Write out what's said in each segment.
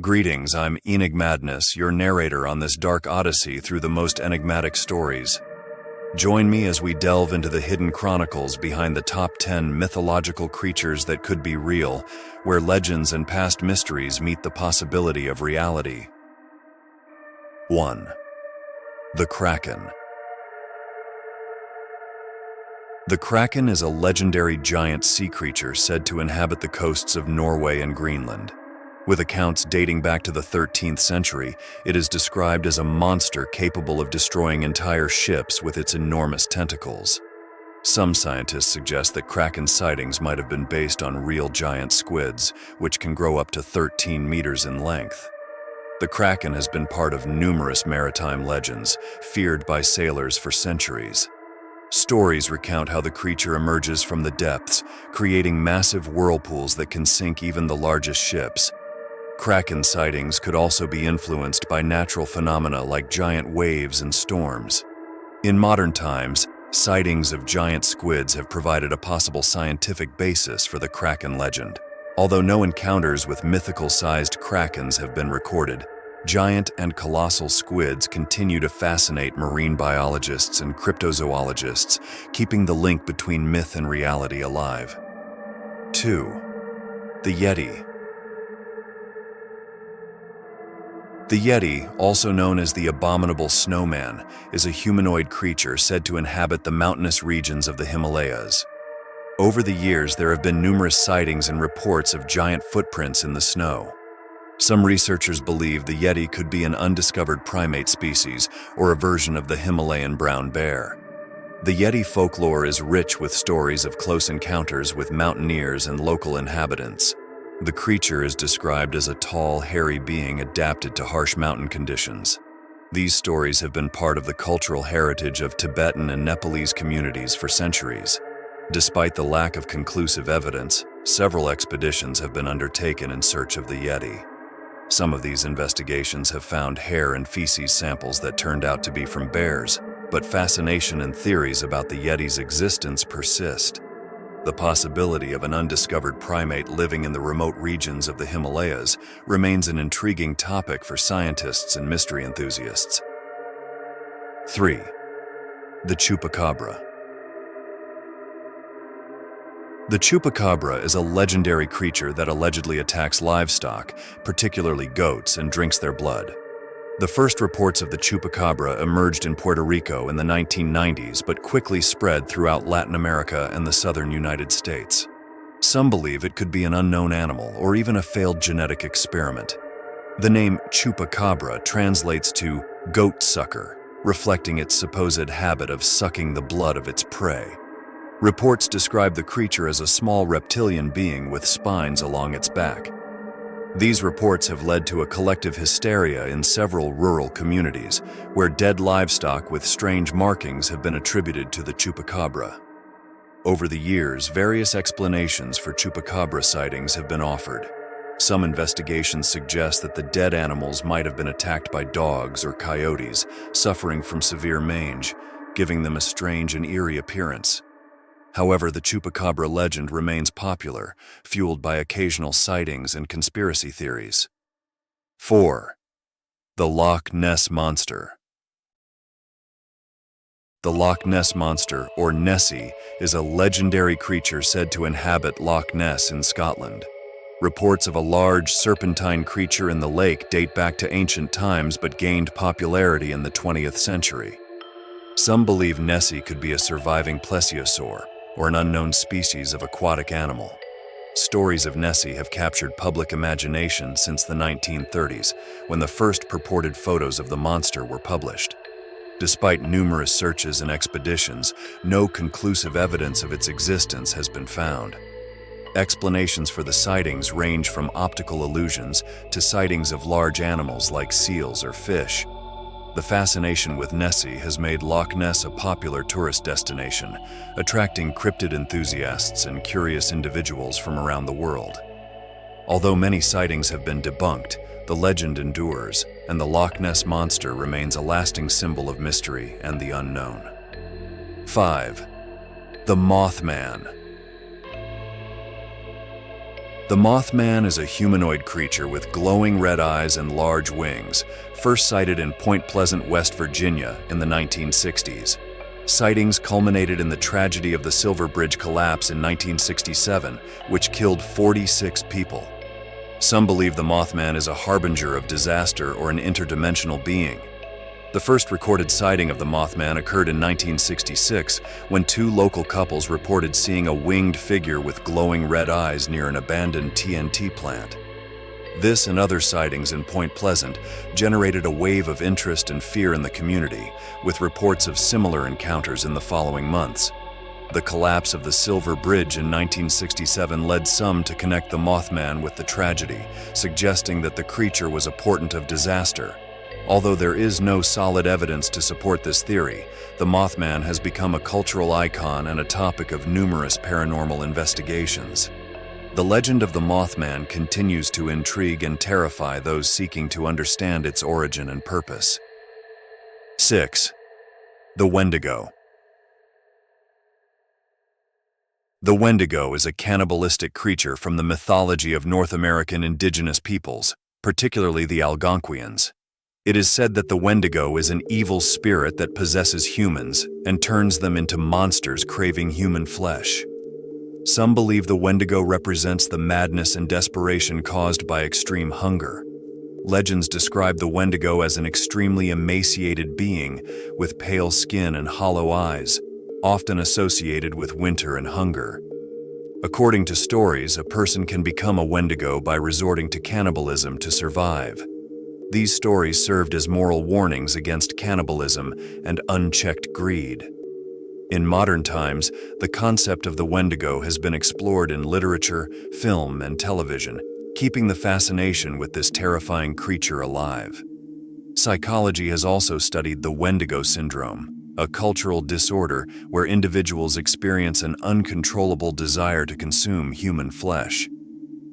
Greetings, I'm Madness, your narrator on this dark odyssey through the most enigmatic stories. Join me as we delve into the hidden chronicles behind the top 10 mythological creatures that could be real, where legends and past mysteries meet the possibility of reality. 1. The Kraken. The Kraken is a legendary giant sea creature said to inhabit the coasts of Norway and Greenland. With accounts dating back to the 13th century, it is described as a monster capable of destroying entire ships with its enormous tentacles. Some scientists suggest that Kraken sightings might have been based on real giant squids, which can grow up to 13 meters in length. The Kraken has been part of numerous maritime legends, feared by sailors for centuries. Stories recount how the creature emerges from the depths, creating massive whirlpools that can sink even the largest ships. Kraken sightings could also be influenced by natural phenomena like giant waves and storms. In modern times, sightings of giant squids have provided a possible scientific basis for the Kraken legend. Although no encounters with mythical-sized krakens have been recorded, giant and colossal squids continue to fascinate marine biologists and cryptozoologists, keeping the link between myth and reality alive. 2. The Yeti. The Yeti, also known as the Abominable Snowman, is a humanoid creature said to inhabit the mountainous regions of the Himalayas. Over the years, there have been numerous sightings and reports of giant footprints in the snow. Some researchers believe the Yeti could be an undiscovered primate species or a version of the Himalayan brown bear. The Yeti folklore is rich with stories of close encounters with mountaineers and local inhabitants. The creature is described as a tall, hairy being adapted to harsh mountain conditions. These stories have been part of the cultural heritage of Tibetan and Nepalese communities for centuries. Despite the lack of conclusive evidence, several expeditions have been undertaken in search of the Yeti. Some of these investigations have found hair and feces samples that turned out to be from bears, but fascination and theories about the Yeti's existence persist. The possibility of an undiscovered primate living in the remote regions of the Himalayas remains an intriguing topic for scientists and mystery enthusiasts. 3. The Chupacabra. The Chupacabra is a legendary creature that allegedly attacks livestock, particularly goats, and drinks their blood. The first reports of the Chupacabra emerged in Puerto Rico in the 1990s, but quickly spread throughout Latin America and the southern United States. Some believe it could be an unknown animal or even a failed genetic experiment. The name Chupacabra translates to goat sucker, reflecting its supposed habit of sucking the blood of its prey. Reports describe the creature as a small reptilian being with spines along its back. These reports have led to a collective hysteria in several rural communities, where dead livestock with strange markings have been attributed to the Chupacabra. Over the years, various explanations for Chupacabra sightings have been offered. Some investigations suggest that the dead animals might have been attacked by dogs or coyotes, suffering from severe mange, giving them a strange and eerie appearance. However, the Chupacabra legend remains popular, fueled by occasional sightings and conspiracy theories. 4. The Loch Ness Monster. The Loch Ness Monster, or Nessie, is a legendary creature said to inhabit Loch Ness in Scotland. Reports of a large serpentine creature in the lake date back to ancient times but gained popularity in the 20th century. Some believe Nessie could be a surviving plesiosaur, or an unknown species of aquatic animal. Stories of Nessie have captured public imagination since the 1930s, when the first purported photos of the monster were published. Despite numerous searches and expeditions, no conclusive evidence of its existence has been found. Explanations for the sightings range from optical illusions to sightings of large animals like seals or fish. The fascination with Nessie has made Loch Ness a popular tourist destination, attracting cryptid enthusiasts and curious individuals from around the world. Although many sightings have been debunked, the legend endures, and the Loch Ness Monster remains a lasting symbol of mystery and the unknown. 5. The Moth Man. The Moth Man is a humanoid creature with glowing red eyes and large wings, first sighted in Point Pleasant, West Virginia in the 1960s. Sightings culminated in the tragedy of the Silver Bridge collapse in 1967, which killed 46 people. Some believe the Mothman is a harbinger of disaster or an interdimensional being. The first recorded sighting of the Mothman occurred in 1966 when two local couples reported seeing a winged figure with glowing red eyes near an abandoned TNT plant. This and other sightings in Point Pleasant generated a wave of interest and fear in the community, with reports of similar encounters in the following months. The collapse of the Silver Bridge in 1967 led some to connect the Mothman with the tragedy, suggesting that the creature was a portent of disaster. Although there is no solid evidence to support this theory, the Mothman has become a cultural icon and a topic of numerous paranormal investigations. The legend of the Mothman continues to intrigue and terrify those seeking to understand its origin and purpose. 6. The Wendigo. The Wendigo is a cannibalistic creature from the mythology of North American indigenous peoples, particularly the Algonquians. It is said that the Wendigo is an evil spirit that possesses humans and turns them into monsters craving human flesh. Some believe the Wendigo represents the madness and desperation caused by extreme hunger. Legends describe the Wendigo as an extremely emaciated being with pale skin and hollow eyes, often associated with winter and hunger. According to stories, a person can become a Wendigo by resorting to cannibalism to survive. These stories served as moral warnings against cannibalism and unchecked greed. In modern times, the concept of the Wendigo has been explored in literature, film, and television, keeping the fascination with this terrifying creature alive. Psychology has also studied the Wendigo syndrome, a cultural disorder where individuals experience an uncontrollable desire to consume human flesh.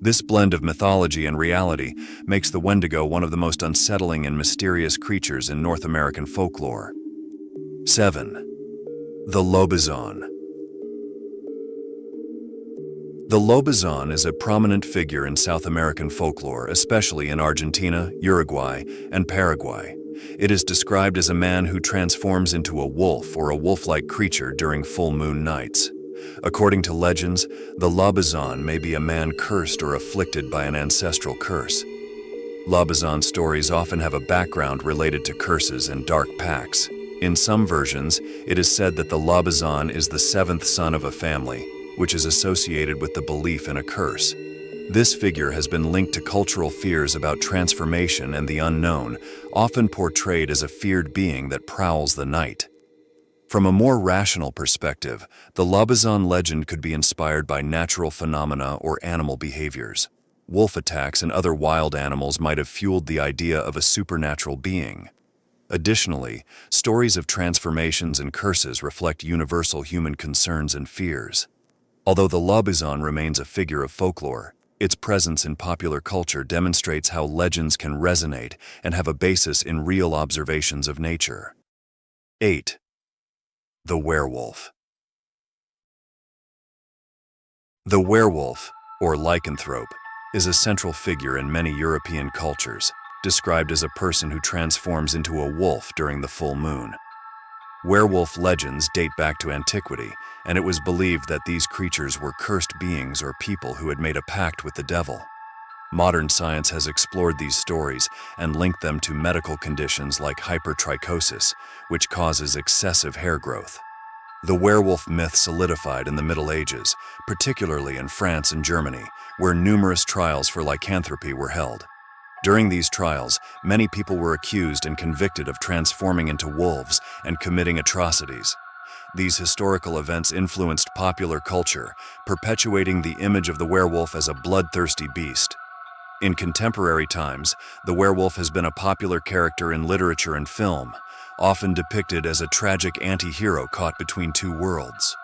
This blend of mythology and reality makes the Wendigo one of the most unsettling and mysterious creatures in North American folklore. 7. The Lobzon. The Lobzon is a prominent figure in South American folklore, especially in Argentina, Uruguay, and Paraguay. It is described as a man who transforms into a wolf or a wolf-like creature during full moon nights. According to legends, the Lobzon may be a man cursed or afflicted by an ancestral curse. Lobzon stories often have a background related to curses and dark pacts. In some versions, it is said that the Lobzon is the seventh son of a family, which is associated with the belief in a curse. This figure has been linked to cultural fears about transformation and the unknown, often portrayed as a feared being that prowls the night. From a more rational perspective, the Lobzon legend could be inspired by natural phenomena or animal behaviors. Wolf attacks and other wild animals might have fueled the idea of a supernatural being. Additionally, stories of transformations and curses reflect universal human concerns and fears. Although the Lobzon remains a figure of folklore, its presence in popular culture demonstrates how legends can resonate and have a basis in real observations of nature. 8. The Werewolf. The werewolf, or lycanthrope, is a central figure in many European cultures, described as a person who transforms into a wolf during the full moon. Werewolf legends date back to antiquity, and it was believed that these creatures were cursed beings or people who had made a pact with the devil. Modern science has explored these stories and linked them to medical conditions like hypertrichosis, which causes excessive hair growth. The werewolf myth solidified in the Middle Ages, particularly in France and Germany, where numerous trials for lycanthropy were held. During these trials, many people were accused and convicted of transforming into wolves and committing atrocities. These historical events influenced popular culture, perpetuating the image of the werewolf as a bloodthirsty beast. In contemporary times, the werewolf has been a popular character in literature and film, often depicted as a tragic anti-hero caught between two worlds.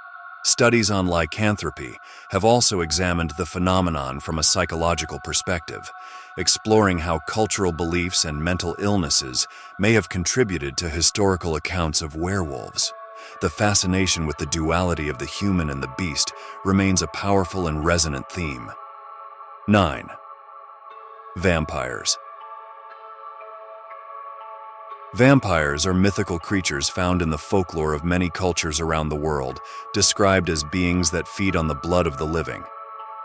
Studies on lycanthropy have also examined the phenomenon from a psychological perspective, exploring how cultural beliefs and mental illnesses may have contributed to historical accounts of werewolves. The fascination with the duality of the human and the beast remains a powerful and resonant theme. 9. Vampires. Vampires are mythical creatures found in the folklore of many cultures around the world, described as beings that feed on the blood of the living.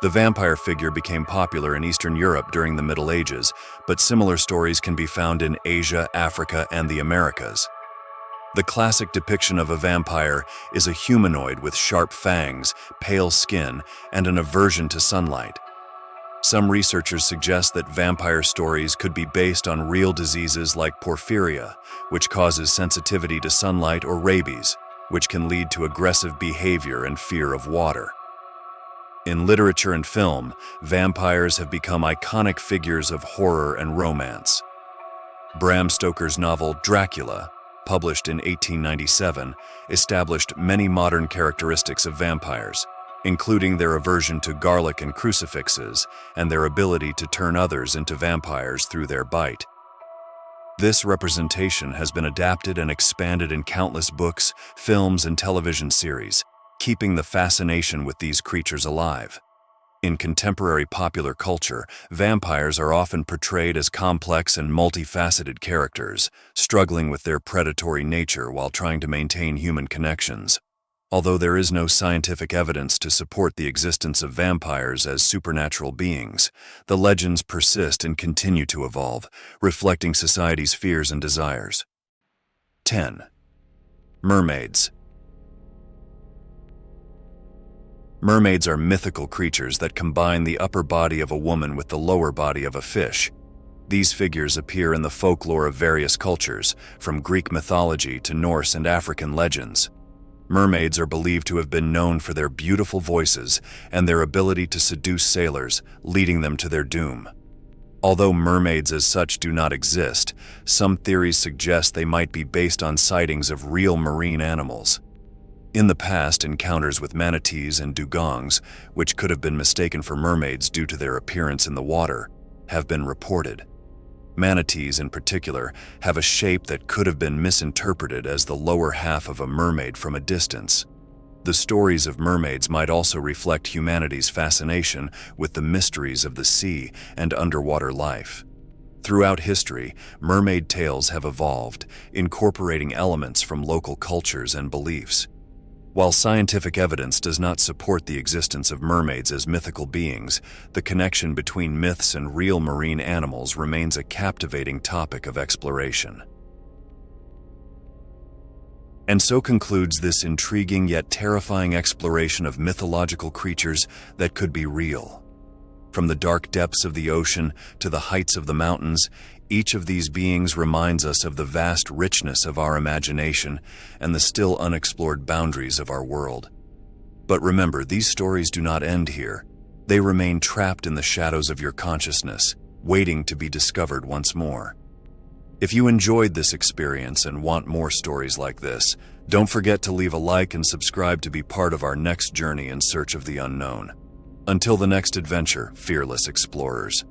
The vampire figure became popular in Eastern Europe during the Middle Ages, but similar stories can be found in Asia, Africa, and the Americas. The classic depiction of a vampire is a humanoid with sharp fangs, pale skin, and an aversion to sunlight. Some researchers suggest that vampire stories could be based on real diseases like porphyria, which causes sensitivity to sunlight, or rabies, which can lead to aggressive behavior and fear of water. In literature and film, vampires have become iconic figures of horror and romance. Bram Stoker's novel Dracula, published in 1897, established many modern characteristics of vampires, including their aversion to garlic and crucifixes and their ability to turn others into vampires through their bite. This representation has been adapted and expanded in countless books, films, and television series, keeping the fascination with these creatures alive. In contemporary popular culture, vampires are often portrayed as complex and multifaceted characters, struggling with their predatory nature while trying to maintain human connections. Although there is no scientific evidence to support the existence of vampires as supernatural beings, the legends persist and continue to evolve, reflecting society's fears and desires. 10. Mermaids. Mermaids are mythical creatures that combine the upper body of a woman with the lower body of a fish. These figures appear in the folklore of various cultures, from Greek mythology to Norse and African legends. Mermaids are believed to have been known for their beautiful voices and their ability to seduce sailors, leading them to their doom. Although mermaids as such do not exist, some theories suggest they might be based on sightings of real marine animals. In the past, encounters with manatees and dugongs, which could have been mistaken for mermaids due to their appearance in the water, have been reported. Manatees, in particular, have a shape that could have been misinterpreted as the lower half of a mermaid from a distance. The stories of mermaids might also reflect humanity's fascination with the mysteries of the sea and underwater life. Throughout history, mermaid tales have evolved, incorporating elements from local cultures and beliefs. While scientific evidence does not support the existence of mermaids as mythical beings, the connection between myths and real marine animals remains a captivating topic of exploration. And so concludes this intriguing yet terrifying exploration of mythological creatures that could be real. From the dark depths of the ocean to the heights of the mountains, each of these beings reminds us of the vast richness of our imagination and the still unexplored boundaries of our world. But remember, these stories do not end here. They remain trapped in the shadows of your consciousness, waiting to be discovered once more. If you enjoyed this experience and want more stories like this, don't forget to leave a like and subscribe to be part of our next journey in search of the unknown. Until the next adventure, fearless explorers.